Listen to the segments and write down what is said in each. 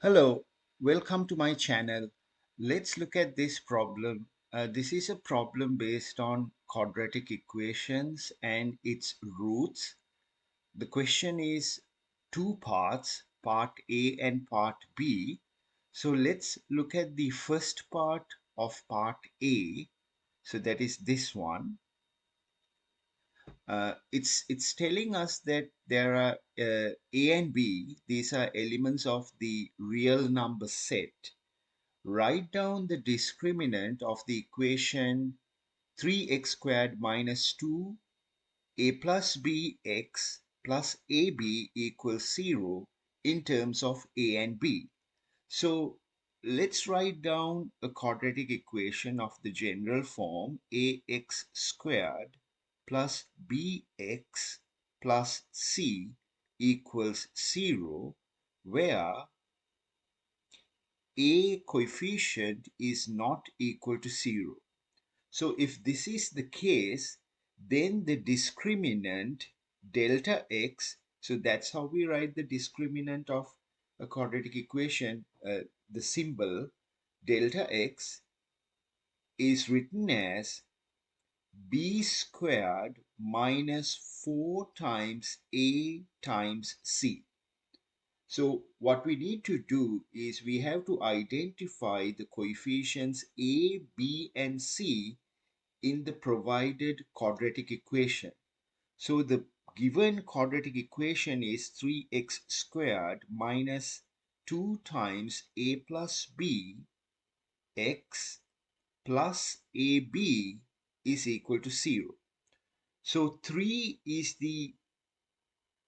Hello, welcome to my channel. Let's look at this problem. This is a problem based on quadratic equations and its roots. The question is two parts, part A and part B. So let's look at the first part of part A. So that is this one. It's telling us that there are A and B. These are elements of the real number set. Write down the discriminant of the equation 3x squared minus 2a plus bx plus ab equals 0 in terms of a and b. So let's write down a quadratic equation of the general form ax squared plus bx plus c equals 0, where a coefficient is not equal to 0. So if this is the case, then the discriminant delta x, so that's how we write the discriminant of a quadratic equation, the symbol delta x is written as b squared minus 4 times a times c. So what we need to do is we have to identify the coefficients a, b, and c in the provided quadratic equation. So the given quadratic equation is 3x squared minus 2 times a plus b x plus ab is equal to 0. So 3 is the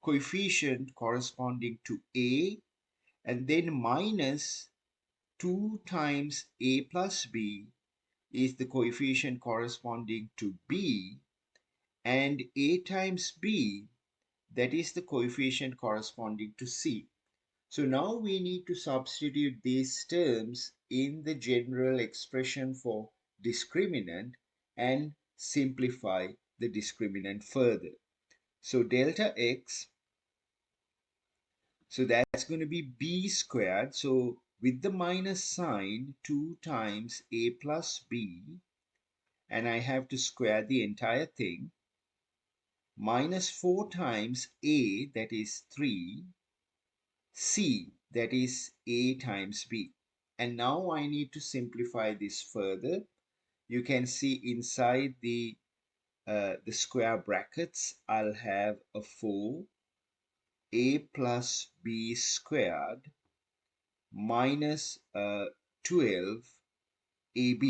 coefficient corresponding to a, and then minus 2 times a plus b is the coefficient corresponding to b, and a times b, that is the coefficient corresponding to c. So now we need to substitute these terms in the general expression for discriminant and simplify the discriminant further. So delta x, so that's going to be b squared. So with the minus sign, 2 times a plus b, and I have to square the entire thing, minus 4 times a, that is 3, c, that is a times b. And now I need to simplify this further. You can see inside the square brackets, I'll have a 4 a plus b squared minus 12 ab,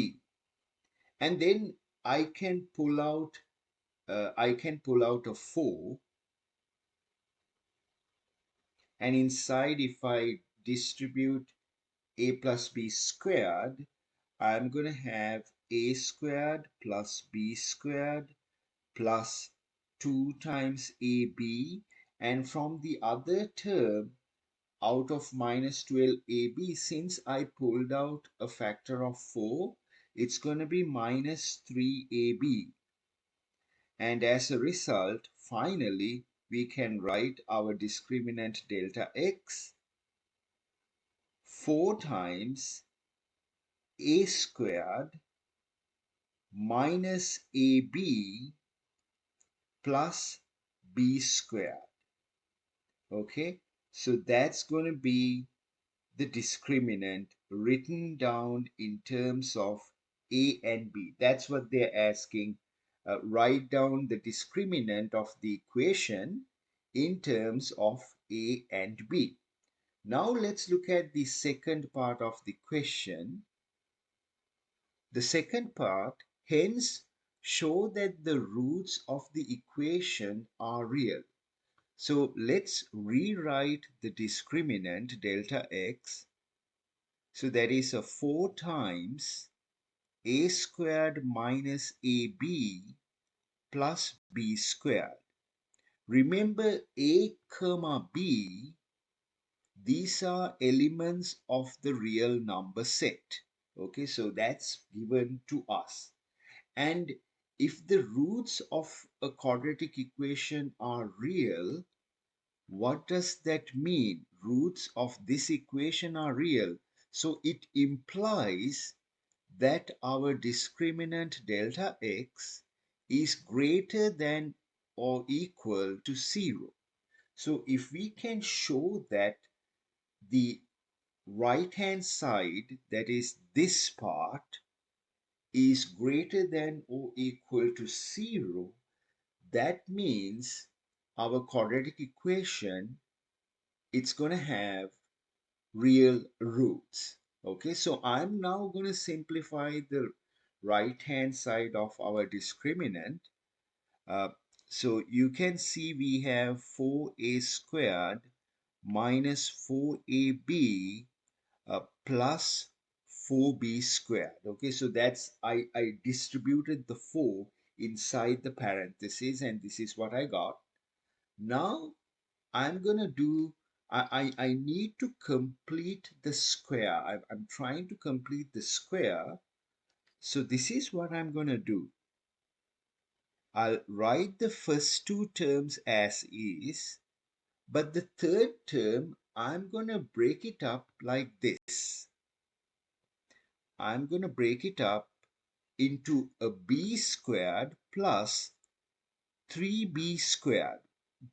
and then I can pull out a 4, and inside, if I distribute a plus b squared, I'm going to have a squared plus b squared plus 2 times ab, and from the other term, out of minus 12ab, since I pulled out a factor of 4, it's going to be minus 3ab. And as a result, finally, we can write our discriminant delta x 4 times a squared minus ab plus b squared. Okay, so that's going to be the discriminant written down in terms of a and b. That's what they're asking. Write down the discriminant of the equation in terms of a and b. Now let's look at the second part of the question. The second part, hence, show that the roots of the equation are real. So let's rewrite the discriminant delta x. So that is a 4 times a squared minus ab plus b squared. Remember, a comma b, these are elements of the real number set. Okay, so that's given to us. And if the roots of a quadratic equation are real, what does that mean? roots of this equation are real. So it implies that our discriminant delta x is greater than or equal to 0. So if we can show that the right hand side, that is this part, is greater than or equal to 0, that means our quadratic equation, it's going to have real roots. Okay, so I'm now going to simplify the right hand side of our discriminant. Uh, so you can see we have 4a squared minus 4ab plus 4b squared. Okay, so that's, I distributed the 4 inside the parentheses, and this is what I got. Now I'm gonna do, I need to complete the square. I'm trying to complete the square. So this is what I'm gonna do. I'll write the first two terms as is, but the third term, I'm gonna break it up like this. I'm gonna break it up into a b squared plus 3b squared.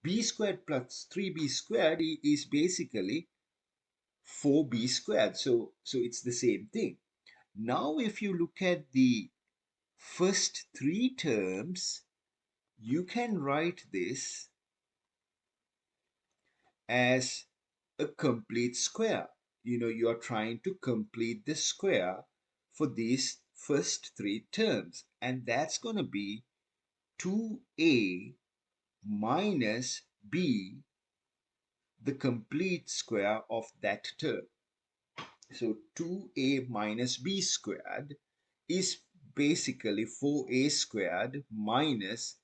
B squared plus 3b squared is basically 4b squared. So it's the same thing. Now, if you look at the first three terms, you can write this as a complete square. You are trying to complete the square for these first three terms, and that's going to be 2a minus b, the complete square of that term. So 2a minus b squared is basically 4a squared minus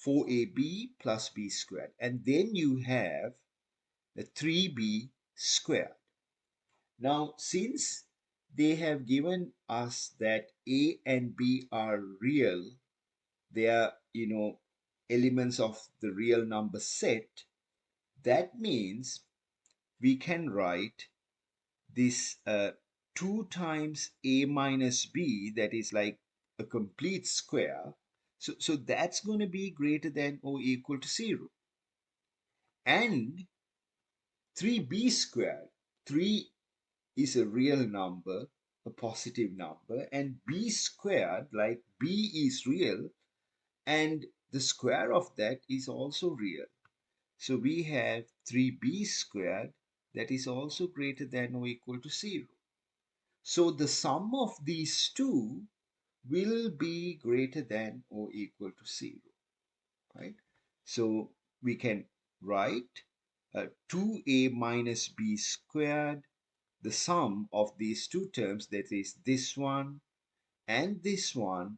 4ab plus b squared. And then you have the 3b squared. Now, since they have given us that a and b are real, they are, elements of the real number set, that means we can write this 2 times a minus b, that is like a complete square. So that's going to be greater than or equal to 0. And 3b squared, 3 is a real number, a positive number, and b squared, like b is real, and the square of that is also real. So we have 3b squared that is also greater than or equal to 0. So the sum of these two will be greater than or equal to 0, right? So we can write 2a minus b squared, the sum of these two terms, that is this one and this one,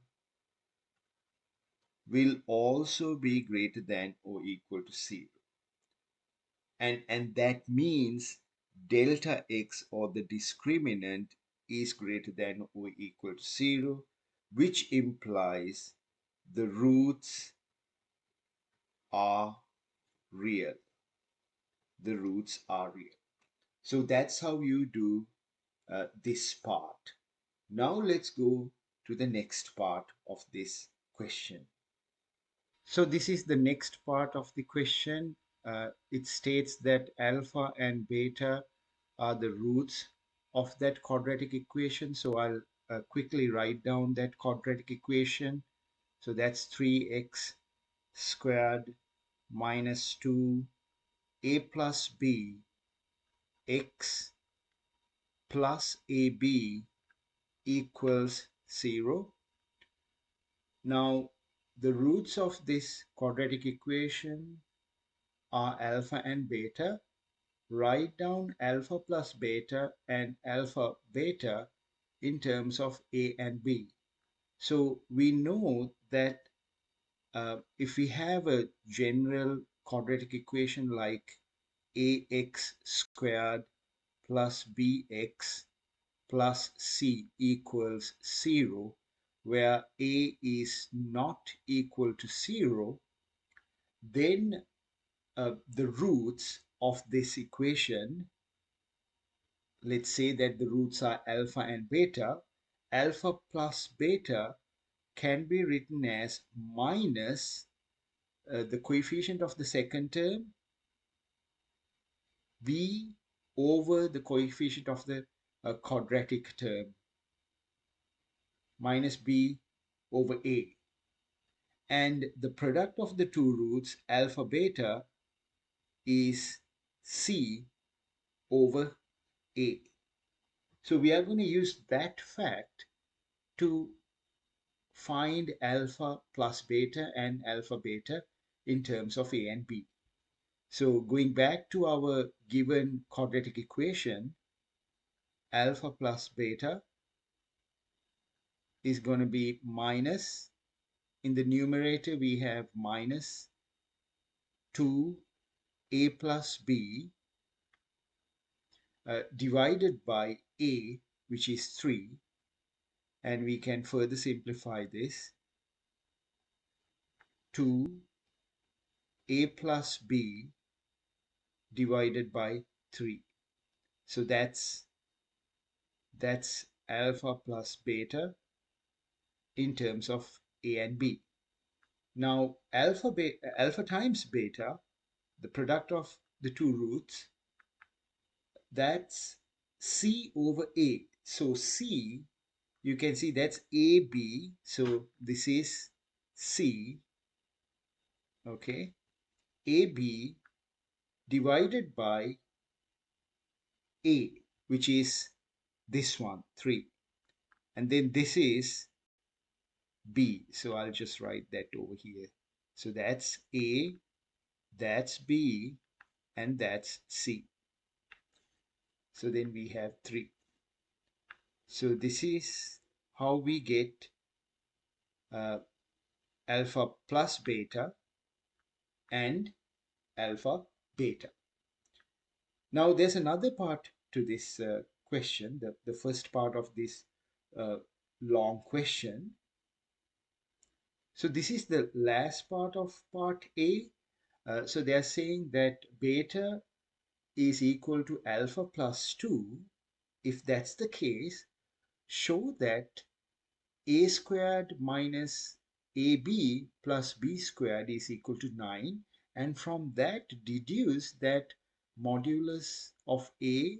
will also be greater than or equal to 0. And that means delta x, or the discriminant, is greater than or equal to 0, which implies the roots are real. The roots are real. So that's how you do this part. Now let's go to the next part of this question. So this is the next part of the question. It states that alpha and beta are the roots of that quadratic equation. So I'll quickly write down that quadratic equation. So that's 3x squared minus 2a plus b x plus ab equals 0. Now, the roots of this quadratic equation are alpha and beta. Write down alpha plus beta and alpha beta in terms of a and b. So we know that if we have a general quadratic equation like ax squared plus bx plus c equals 0, where a is not equal to 0, then the roots of this equation, let's say that the roots are alpha and beta, alpha plus beta can be written as minus the coefficient of the second term, b, over the coefficient of the quadratic term, minus b over a. And the product of the two roots, alpha beta, is c over a. So we are going to use that fact to find alpha plus beta and alpha beta in terms of a and b. So going back to our given quadratic equation, alpha plus beta is going to be minus, in the numerator we have minus 2a plus b divided by a, which is 3, and we can further simplify this, 2a plus b divided by 3. So that's alpha plus beta in terms of a and b. Now alpha times beta, the product of the two roots, that's c over a. So c, you can see that's ab, so this is c, okay, ab divided by a, which is this one, 3, and then this is b, so I'll just write that over here. So that's a, that's b, and that's c. So then we have 3. So this is how we get uh, alpha plus beta and alpha beta. Now there's another part to this question, the first part of this uh, long question. So this is the last part of part A. So they are saying that beta is equal to alpha plus 2. If that's the case, show that a squared minus ab plus b squared is equal to 9, and from that deduce that modulus of a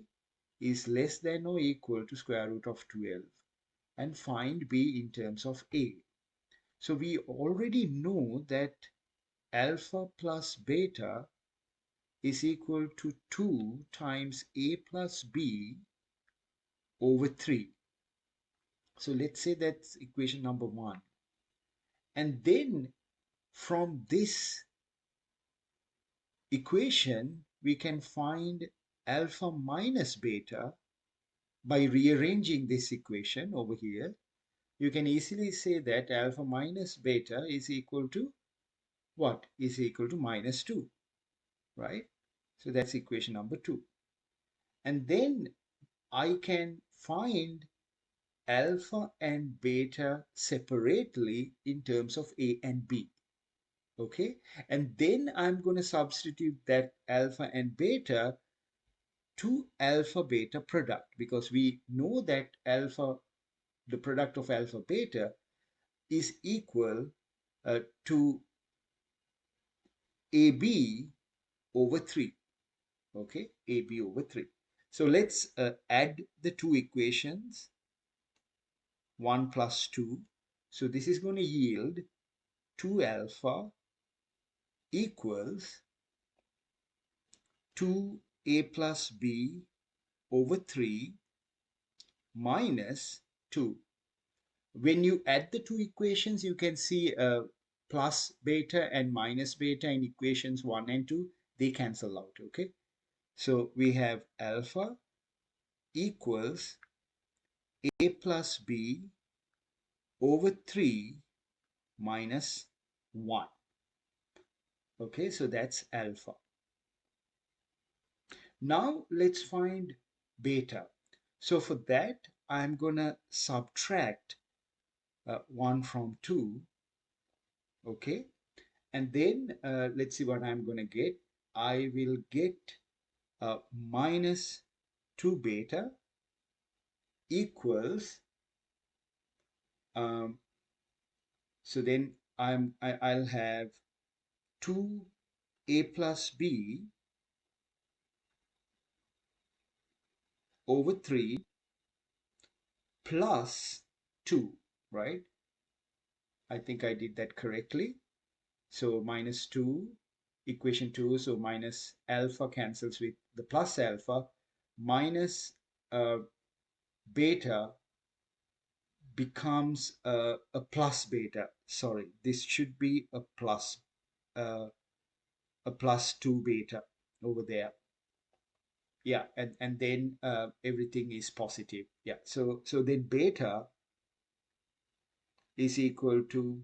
is less than or equal to square root of 12, and find b in terms of a. So we already know that alpha plus beta is equal to 2 times a plus b over 3. So let's say that's equation number 1. And then from this equation, we can find alpha minus beta by rearranging this equation over here. You can easily say that alpha minus beta is equal to what? Is equal to minus 2, right? So that's equation number 2. And then I can find alpha and beta separately in terms of a and b. Okay, and then I'm going to substitute that alpha and beta to alpha beta product, because we know that alpha, the product of alpha beta, is equal to ab over 3. Okay, ab over 3. So let's add the two equations, 1 plus 2. So this is going to yield 2 alpha equals 2a plus b over 3 minus 2. When you add the two equations, you can see plus beta and minus beta in equations 1 and 2. They cancel out, okay? So we have alpha equals a plus b over 3 minus 1. Okay, so that's alpha. Now let's find beta. So for that, I'm going to subtract 1 from 2. Okay, and then let's see what I'm going to get. I will get minus 2 beta equals, um, so then I'll have 2a plus b over 3 plus 2, right? I think I did that correctly. So minus 2, equation 2, so minus alpha cancels with the plus alpha, minus beta becomes a plus beta. Sorry, this should be uh, a plus 2 beta over there. Yeah, and then everything is positive. Yeah, so then beta is equal to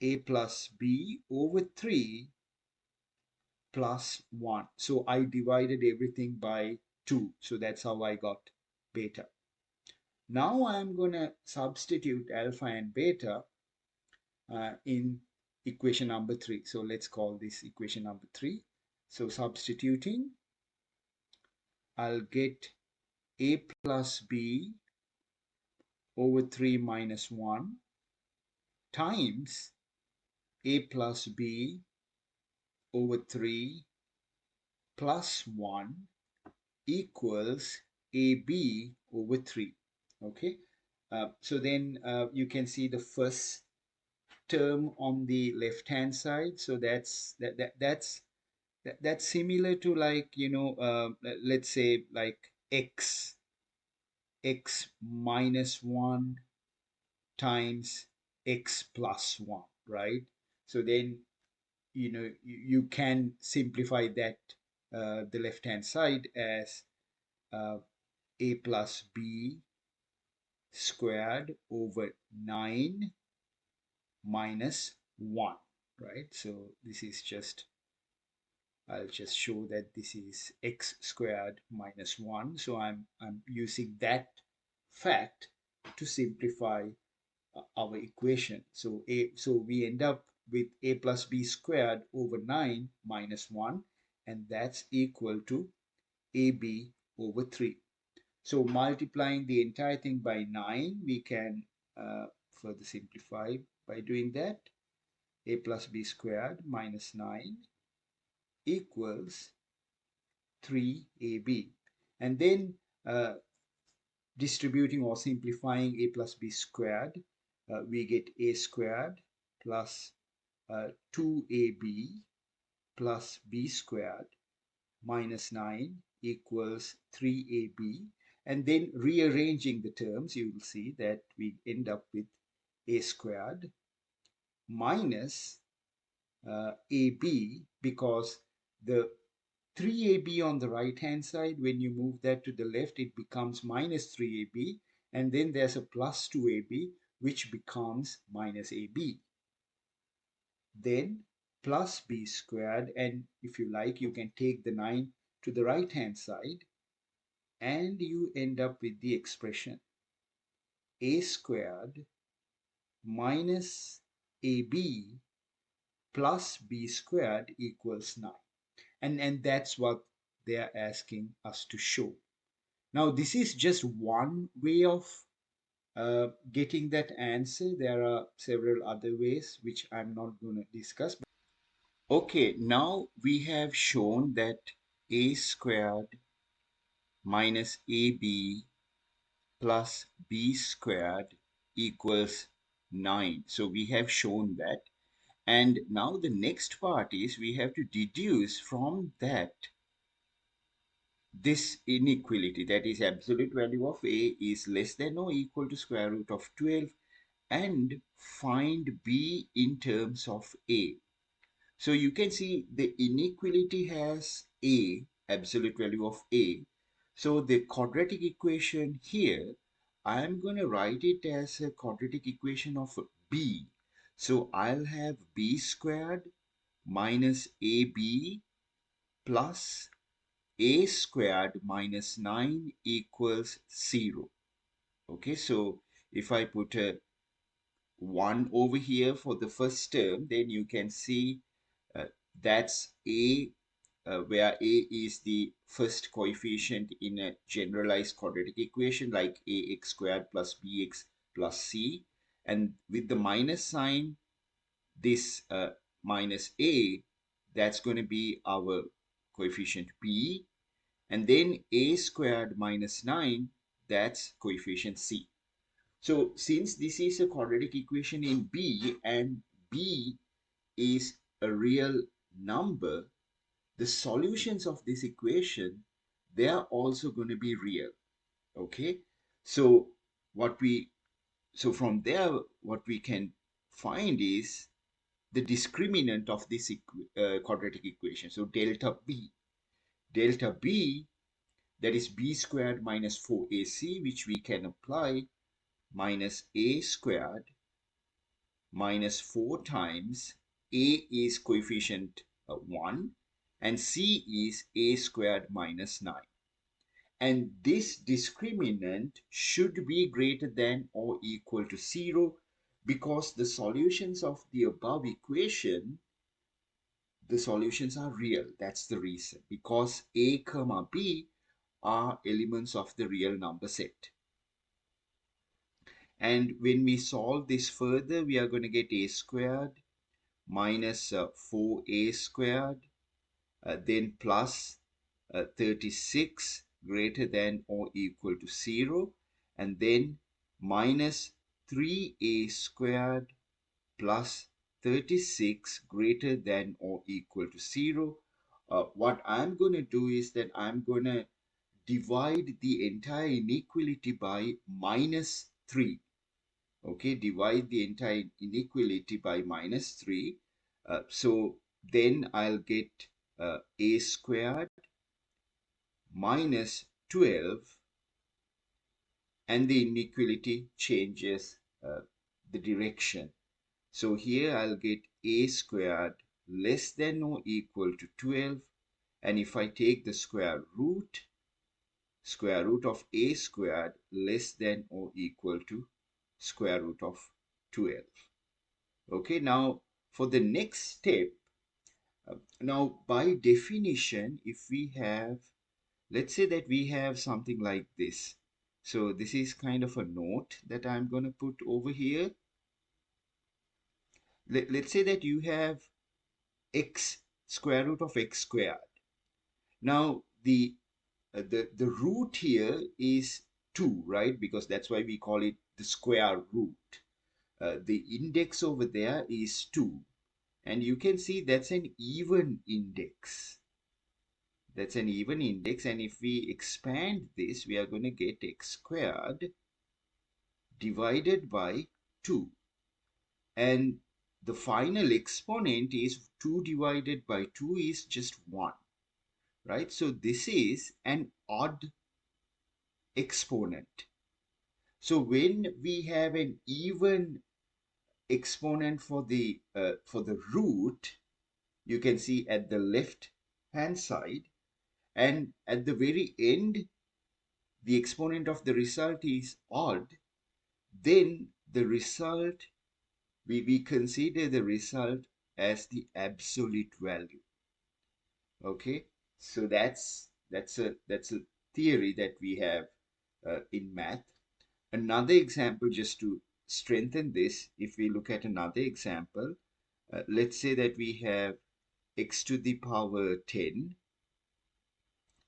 a plus b over 3 plus 1. So I divided everything by 2. So that's how I got beta. Now I'm going to substitute alpha and beta in equation number 3. So let's call this equation number 3. So substituting, I'll get a plus b over 3 minus 1 times a plus b over 3 plus 1 equals AB over 3. Okay, so then you can see the first term on the left hand side. So that's similar to, like, let's say like x minus 1 times x plus 1, right? So then you can simplify that, the left hand side, as uh, a plus b squared over 9 minus 1, right? So this is just, I'll just show that this is x squared minus 1. So I'm using that fact to simplify our equation. So we end up with a plus b squared over 9 minus 1, and that's equal to ab over 3. So multiplying the entire thing by 9, we can further simplify by doing that. A plus b squared minus 9 equals 3ab. And then distributing or simplifying a plus b squared, we get a squared plus 2ab plus b squared minus 9 equals 3ab. And then rearranging the terms, you will see that we end up with a squared minus ab, because the 3ab on the right hand side, when you move that to the left, it becomes minus 3ab, and then there's a plus 2ab, which becomes minus ab. Then plus b squared, and if you like, you can take the 9 to the right hand side, and you end up with the expression a squared minus ab plus b squared equals 9. And that's what they're asking us to show. Now, this is just one way of getting that answer. There are several other ways which I'm not going to discuss. Okay, now we have shown that a squared minus ab plus b squared equals 9. So we have shown that. And now the next part is we have to deduce from that this inequality, that is absolute value of a is less than or equal to square root of 12, and find b in terms of a. So you can see the inequality has a, absolute value of a. So the quadratic equation here, I'm going to write it as a quadratic equation of b. So I'll have b squared minus ab plus a squared minus 9 equals 0. Okay, so if I put a 1 over here for the first term, then you can see that's a where a is the first coefficient in a generalized quadratic equation like ax squared plus bx plus c. And with the minus sign, this minus a, that's going to be our coefficient b. And then a squared minus 9, that's coefficient c. So since this is a quadratic equation in b and b is a real number, the solutions of this equation, they are also going to be real. Okay, so what we from there what we can find is the discriminant of this quadratic equation. So delta b, that is b squared minus 4ac, which we can apply minus a squared minus 4 times a is coefficient 1 and c is a squared minus 9. And this discriminant should be greater than or equal to 0 because the solutions of the above equation, the solutions are real. That's the reason, because a comma b are elements of the real number set. And when we solve this further, we are going to get a squared minus 4a squared, then plus 36 greater than or equal to 0, and then minus 3a squared plus 36 greater than or equal to 0. What I'm going to do is that I'm going to divide the entire inequality by minus 3. Okay, divide the entire inequality by minus 3. So then I'll get a squared minus 12, and the inequality changes the direction. So here I'll get a squared less than or equal to 12, and if I take the square root of a squared less than or equal to square root of 12. Okay, now for the next step, now by definition, if we have, let's say that we have something like this. So this is kind of a note that I'm going to put over here. Let's say that you have x square root of x squared. Now the root here is 2, right? Because that's why we call it the square root. The index over there is 2. And you can see that's an even index. That's an even index. And if we expand this, we are going to get x squared divided by 2. And the final exponent is 2 divided by 2 is just 1. Right? So this is an odd exponent. So when we have an even exponent for the root, you can see at the left hand side, and at the very end the exponent of the result is odd, then the result, we consider the result as the absolute value. Okay, so that's a theory that we have in math. Another example, just to strengthen this, if we look at another example, let's say that we have x to the power 10,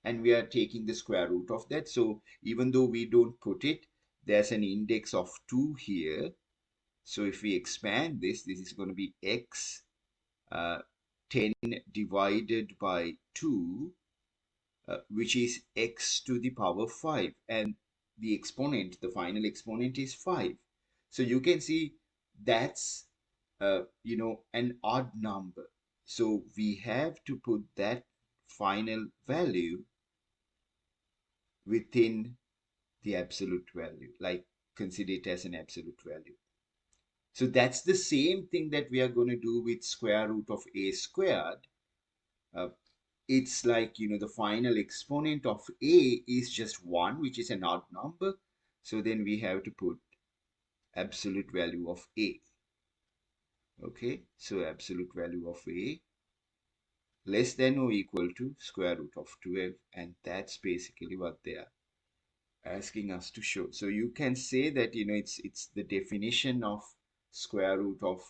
and we are taking the square root of that. So even though we don't put it, there's an index of 2 here. So if we expand this, this is going to be x 10 divided by 2, which is x to the power 5. And the exponent, the final exponent is 5. So you can see that's, an odd number. So we have to put that final value within the absolute value, like consider it as an absolute value. So that's the same thing that we are going to do with square root of a squared. It's like, the final exponent of a is just 1, which is an odd number. So then we have to put absolute value of a. Okay, so absolute value of a less than or equal to square root of 12, and that's basically what they are asking us to show. So you can say that, it's the definition of square root of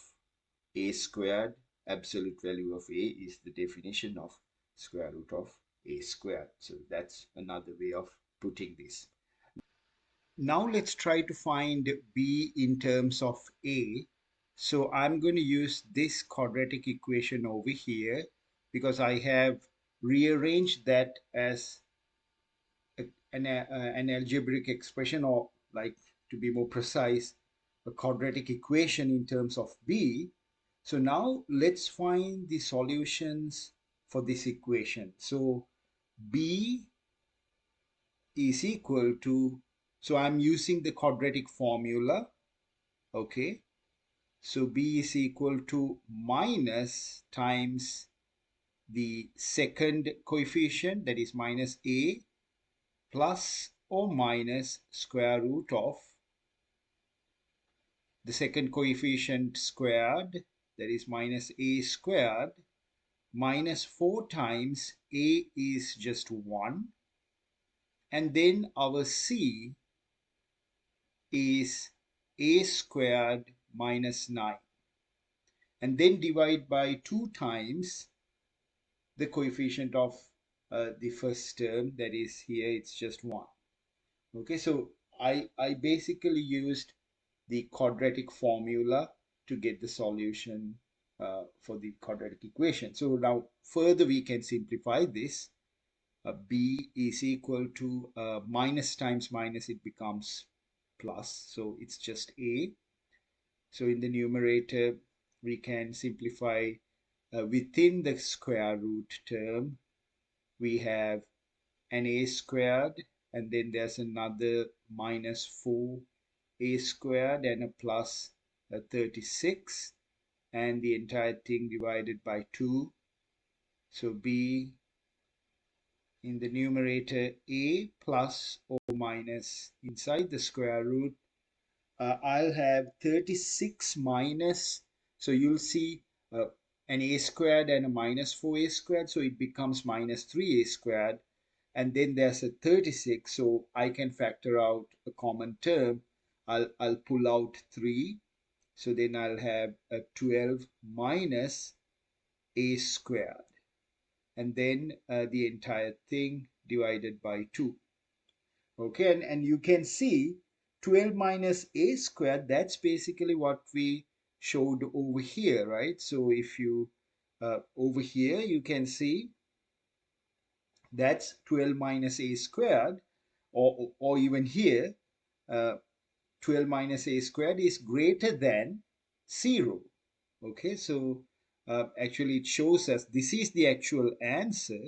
a squared. Absolute value of a is the definition of square root of a squared. So that's another way of putting this. Now let's try to find b in terms of a. So I'm going to use this quadratic equation over here because I have rearranged that as an algebraic expression, or, like, to be more precise, a quadratic equation in terms of b. So now let's find the solutions for this equation. So b is equal to, so I'm using the quadratic formula. Okay, so b is equal to minus times the second coefficient, that is minus a, plus or minus square root of the second coefficient squared, that is minus a squared, minus 4 times a is just 1, and then our c is a squared minus 9, and then divide by 2 times the coefficient of the first term, that is here it's just 1. Okay, so I basically used the quadratic formula to get the solution for the quadratic equation. So now further we can simplify this. B is equal to minus times minus, it becomes plus, so it's just a. So in the numerator we can simplify within the square root term. We have an a squared, and then there's another minus 4a squared and a plus 36, and the entire thing divided by 2. So b in the numerator, a plus or minus inside the square root. I'll have 36 minus, so you'll see an a squared and a minus 4a squared, so it becomes minus 3a squared. And then there's a 36, so I can factor out a common term. I'll pull out 3, so then I'll have a 12 minus a squared, and then the entire thing divided by 2. Okay, and you can see 12 minus a squared, that's basically what we showed over here, right? So if you over here you can see that's 12 minus a squared, or even here 12 minus a squared is greater than 0. Okay, so actually it shows us this is the actual answer,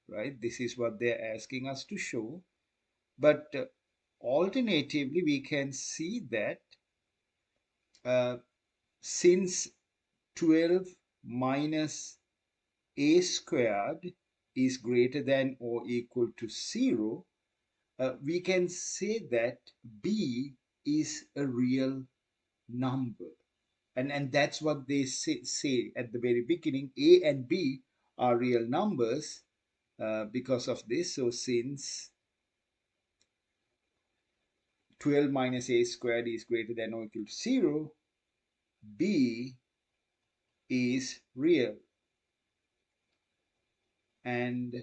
right? This is what they're asking us to show. But alternatively, we can see that since 12 minus a squared is greater than or equal to 0, we can say that b is a real number. And that's what they say at the very beginning. A and b are real numbers because of this. So since 12 minus a squared is greater than or equal to 0, b is real. And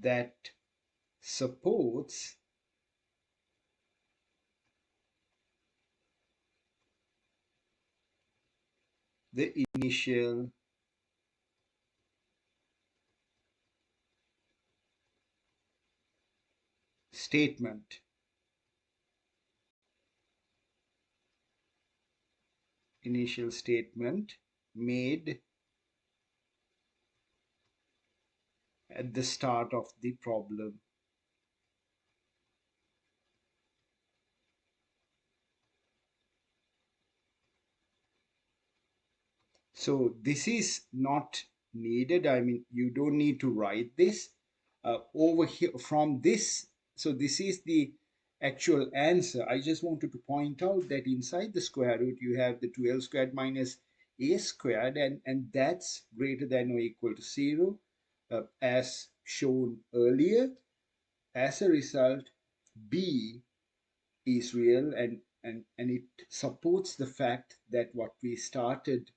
that supports the initial statement. Initial statement made at the start of the problem. So this is not needed. I mean, you don't need to write this over here from this. So this is the actual answer. I just wanted to point out that inside the square root, you have the 12 squared minus a squared, and that's greater than or equal to 0, as shown earlier. As a result, b is real, and it supports the fact that what we started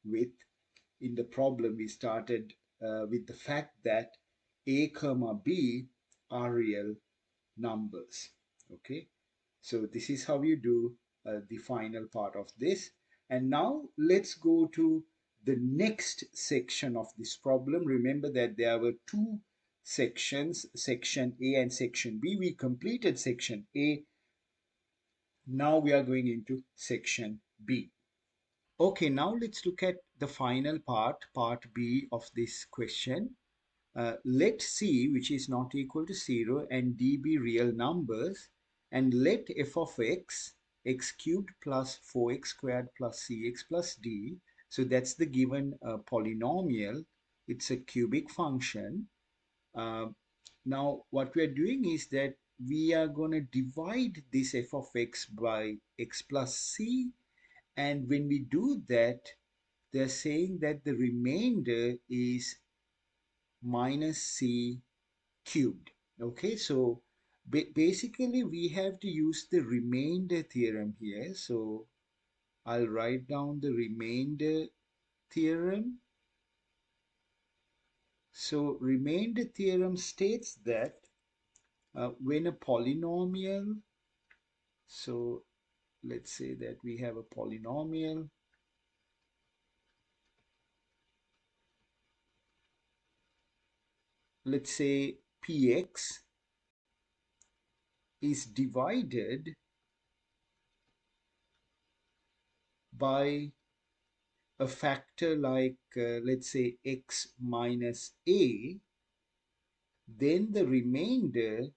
with in the problem, we started with the fact that a comma b are real numbers. Okay, so this is how you do the final part of this. And now let's go to the next section of this problem. Remember that there were two sections, section A and section B. We completed section A. Now we are going into section B. Okay, now let's look at the final part, part B of this question. Let C, which is not equal to 0, and D be real numbers, and let f of x cubed plus 4x squared plus cx plus d, so that's the given polynomial, it's a cubic function. Uh, Now what we are doing is that we are going to divide this f of x by x plus c, and when we do that, they're saying that the remainder is minus c cubed. Okay, so basically we have to use the remainder theorem here. So I'll write down the remainder theorem. So remainder theorem states that when a polynomial, so let's say that we have a polynomial, let's say px is divided by a factor like let's say x minus a, then the remainder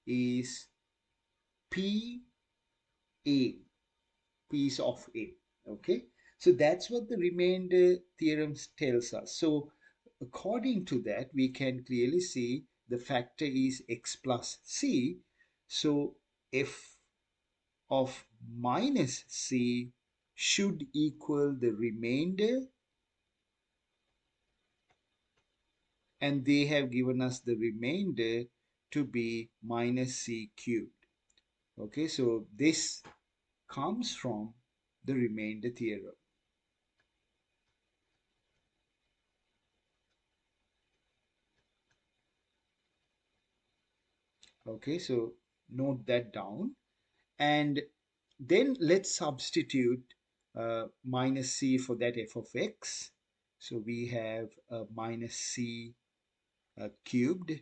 is p a, piece of a. Okay, so that's what the remainder theorem tells us. So according to that, we can clearly see the factor is x plus c. So f of minus c should equal the remainder, and they have given us the remainder to be minus c cubed. Okay, so this comes from the remainder theorem. Okay, so note that down. And then let's substitute minus c for that f of x. So we have minus c cubed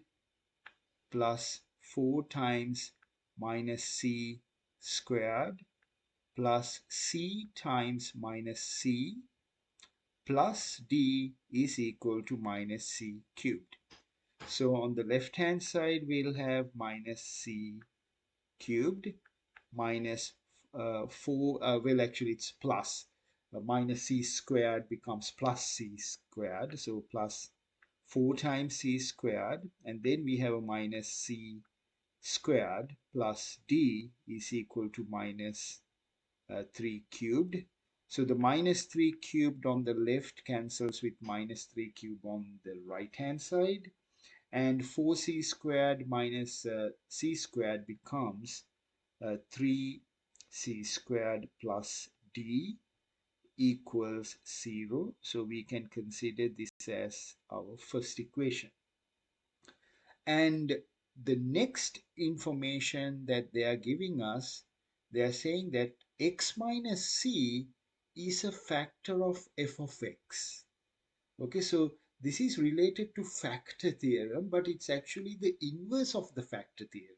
plus 4 times minus c squared plus c times minus c plus d is equal to minus c cubed. So on the left hand side, we'll have minus c cubed minus 4, well actually it's plus, minus c squared becomes plus c squared, so plus 4 times c squared, and then we have a minus c squared plus d is equal to minus 3 cubed. So the minus 3 cubed on the left cancels with minus 3 cubed on the right hand side, and 4c squared minus c squared becomes 3c squared plus d equals 0. So we can consider this as our first equation. And the next information that they are giving us, they are saying that x minus c is a factor of f of x. Okay, so this is related to factor theorem, but it's actually the inverse of the factor theorem.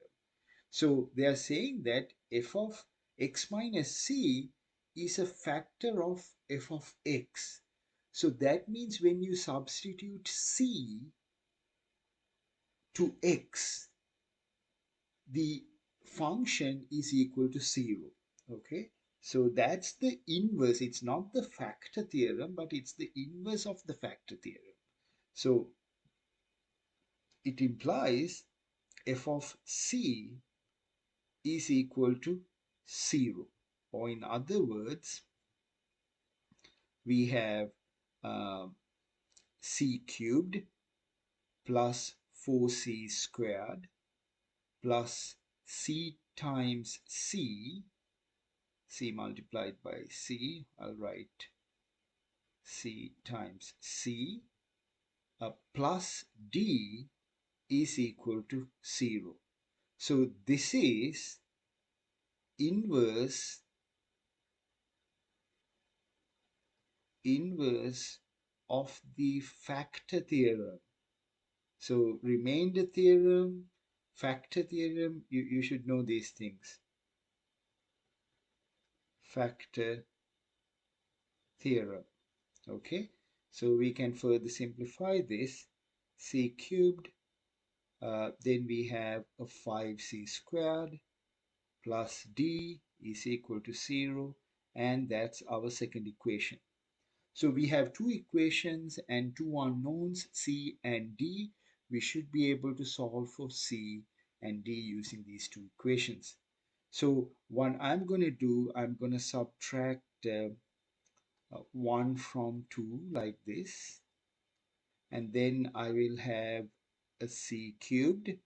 So they are saying that f of x minus c is a factor of f of x. So that means when you substitute c to x, the function is equal to 0. Okay, so that's the inverse. It's not the factor theorem, but it's the inverse of the factor theorem. So it implies f of c is equal to 0. Or in other words, we have c cubed plus 4c squared plus c times c multiplied by c. I'll write c times c plus d is equal to 0. So this is inverse of the factor theorem. So remainder theorem, factor theorem, you should know these things. Factor theorem. Okay, so we can further simplify this. C cubed, then we have a 5c squared plus d is equal to 0, and that's our second equation. So we have two equations and two unknowns, c and d. We should be able to solve for c and d using these two equations. So what I'm going to do, I'm going to subtract 1 from 2 like this, and then I will have a c cubed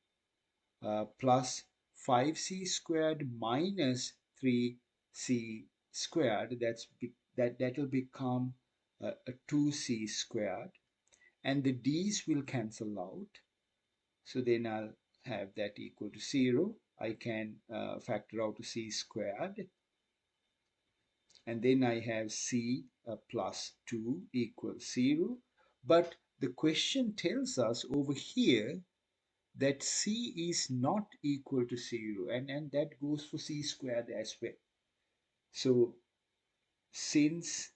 plus 5c squared minus 3c squared. That will become a 2c squared, and the d's will cancel out. So then I'll have that equal to 0. I can factor out to c squared, and then I have c plus 2 equals 0. But the question tells us over here that c is not equal to 0, and that goes for c squared as well. So since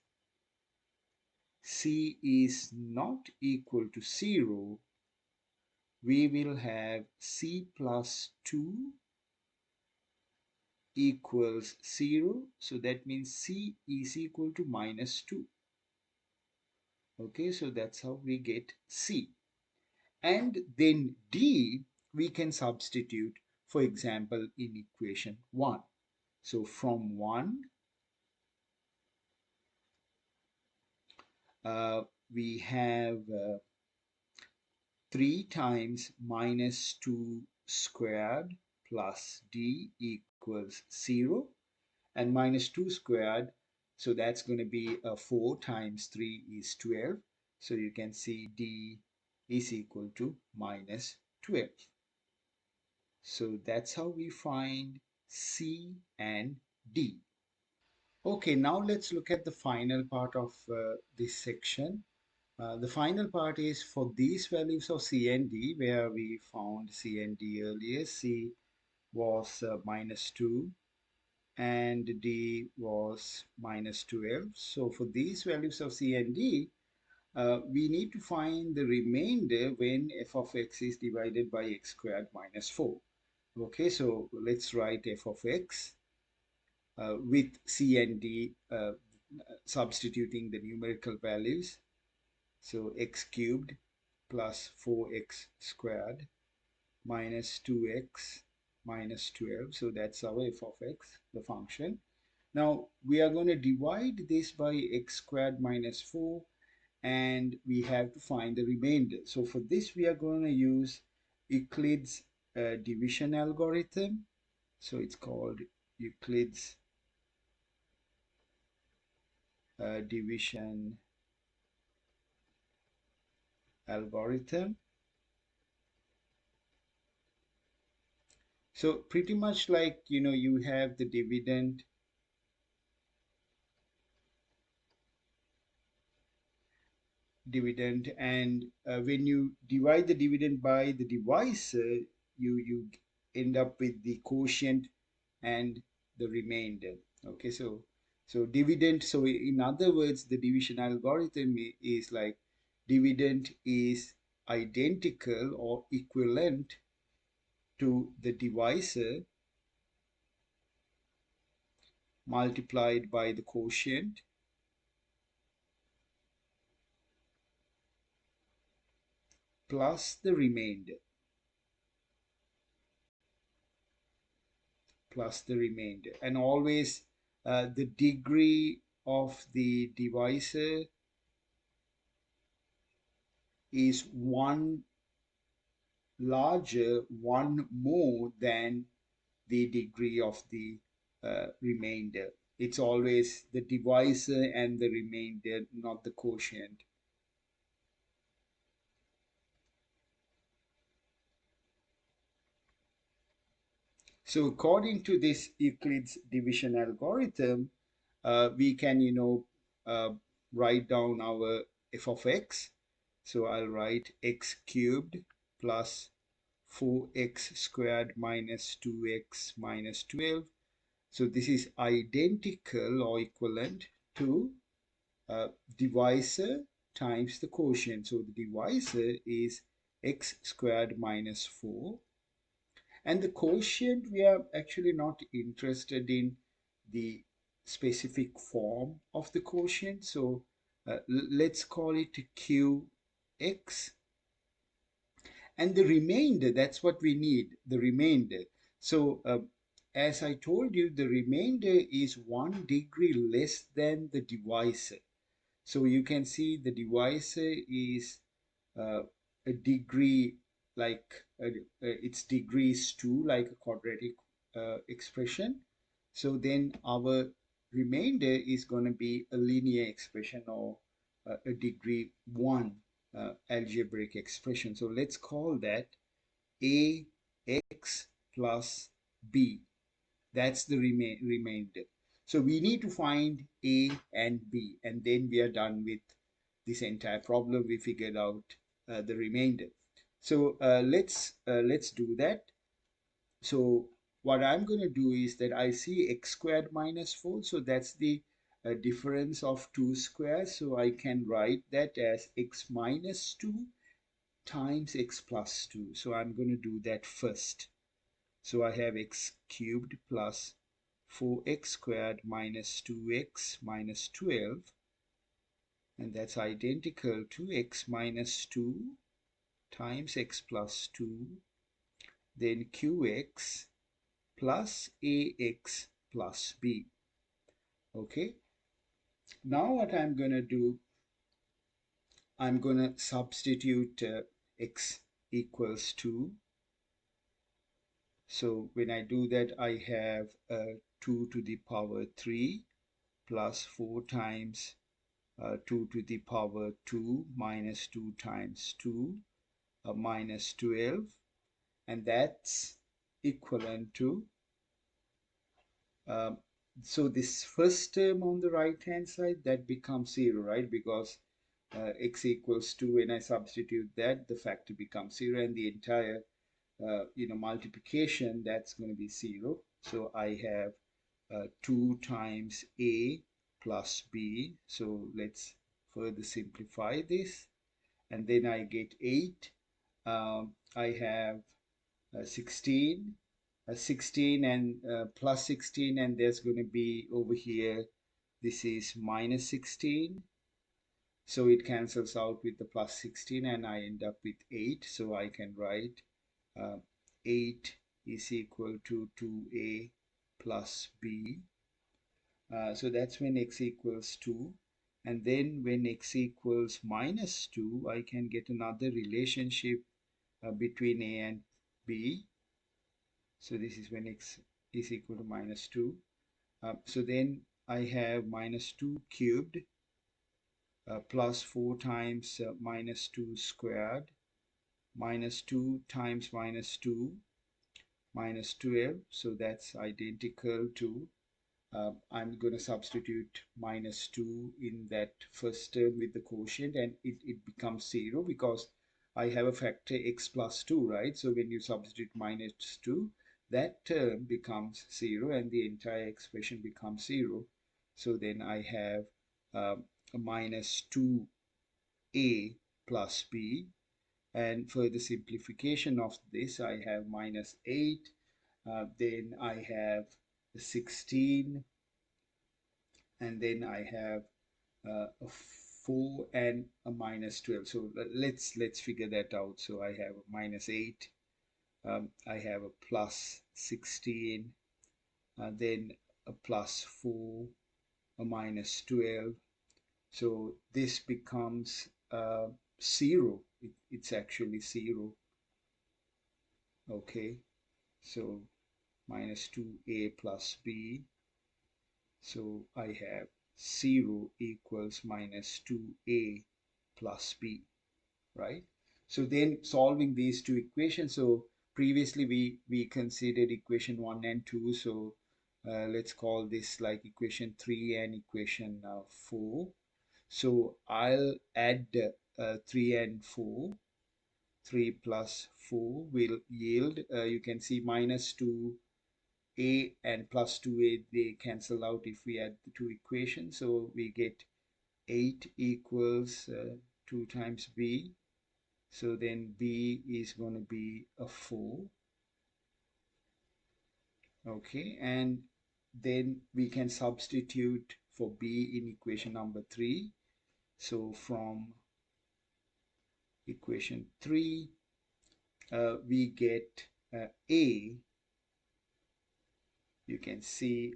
c is not equal to 0, we will have c plus 2 equals 0. So that means c is equal to minus 2. Okay, so that's how we get c. And then d we can substitute, for example, in equation 1. So from 1, we have 3 times minus 2 squared plus d equals 0, and minus 2 squared, so that's going to be 4 times 3 is 12. So you can see d is equal to minus 12. So that's how we find c and d. Okay, now let's look at the final part of this section. The final part is for these values of c and d, where we found c and d earlier. C was minus 2 and d was minus 12. So for these values of c and d, we need to find the remainder when f of x is divided by x squared minus 4. Okay, so let's write f of x with c and d substituting the numerical values. So x cubed plus 4x squared minus 2x minus 12. So that's our f of x, the function. Now we are going to divide this by x squared minus 4, and we have to find the remainder. So for this we are going to use Euclid's division algorithm. So it's called Euclid's division algorithm. So pretty much like, you have the dividend and when you divide the dividend by the divisor, you end up with the quotient and the remainder. Okay, so dividend, so in other words, the division algorithm is like dividend is identical or equivalent to the divisor multiplied by the quotient plus the remainder. plus the remainder. And always the degree of the divisor is one larger, one more than the degree of the remainder. It's always the divisor and the remainder, not the quotient. So according to this Euclid's division algorithm, we can, write down our f of x. So I'll write x cubed plus 4x squared minus 2x minus 12. So this is identical or equivalent to divisor times the quotient. So the divisor is x squared minus 4. And the quotient, we are actually not interested in the specific form of the quotient. So let's call it qx. And the remainder, that's what we need, the remainder. So as I told you, the remainder is 1 degree less than the divisor. So you can see the divisor is a degree, like its degree is 2, like a quadratic expression. So then our remainder is going to be a linear expression, or a degree 1 algebraic expression. So let's call that ax plus b. That's the remainder. So we need to find a and b, and then we are done with this entire problem. We figured out the remainder. So let's do that. So what I'm going to do is that I see x squared minus 4. So that's the difference of 2 squares. So I can write that as x minus 2 times x plus 2. So I'm going to do that first. So I have x cubed plus 4x squared minus 2x minus 12, and that's identical to x minus 2 times x plus 2, then qx plus ax plus b. Okay, now what I'm going to do, I'm going to substitute x equals 2. So when I do that, I have 2 to the power 3 plus 4 times 2 to the power 2 minus 2 times 2 minus 12, and that's equivalent to so this first term on the right hand side, that becomes 0, right? Because x equals 2, when I substitute that, the factor becomes 0, and the entire multiplication, that's going to be 0. So I have 2 times a plus b. So let's further simplify this, and then I get 8. I have 16, 16 and plus 16, and there's going to be over here, this is minus 16. So it cancels out with the plus 16, and I end up with 8. So I can write 8 is equal to 2a plus b. So that's when x equals 2. And then when x equals minus 2, I can get another relationship between a and b. So this is when x is equal to minus 2. So then I have minus 2 cubed plus 4 times minus 2 squared minus 2 times minus 2 minus 12. So that's identical to I'm going to substitute minus 2 in that first term with the quotient, and it becomes 0 because I have a factor x plus 2, right? So when you substitute minus 2, that term becomes 0 and the entire expression becomes 0. So then I have a minus 2a plus b, and for the simplification of this, I have minus 8, then I have 16, and then I have a 4 and a minus 12. So let's figure that out. So I have a minus 8, I have a plus 16, then a plus 4, a minus 12. So this becomes 0. It's actually 0. Okay, so minus 2a plus b. So I have 0 equals minus 2a plus b, right? So then solving these two equations, so previously we considered equation 1 and 2, so let's call this like equation 3 and equation 4. So I'll add 3 and 4. 3 plus 4 will yield, you can see minus 2a and plus 2a, they cancel out if we add the two equations. So we get 8 equals 2 times b. So then b is going to be a 4. Okay, and then we can substitute for b in equation number 3. So from equation 3, we get a, you can see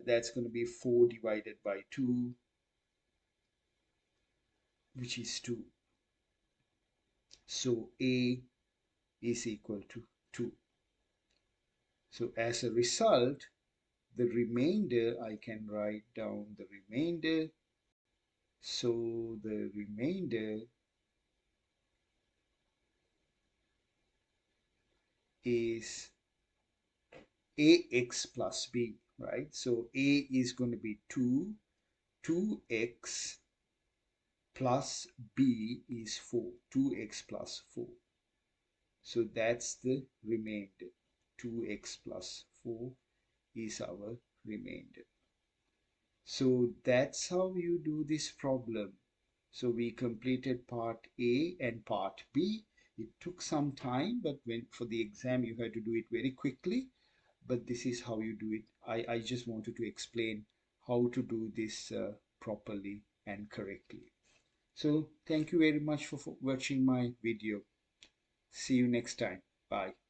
that's going to be 4 divided by 2, which is 2. So a is equal to 2. So as a result, the remainder, I can write down the remainder. So the remainder is ax plus b, right? So a is going to be 2, 2x plus b is 4, 2x plus 4. So that's the remainder. 2x plus 4 is our remainder. So that's how you do this problem. So we completed part A and part B. It took some time, but when for the exam you had to do it very quickly. But this is how you do it. I just wanted to explain how to do this properly and correctly. So thank you very much for watching my video. See you next time. Bye.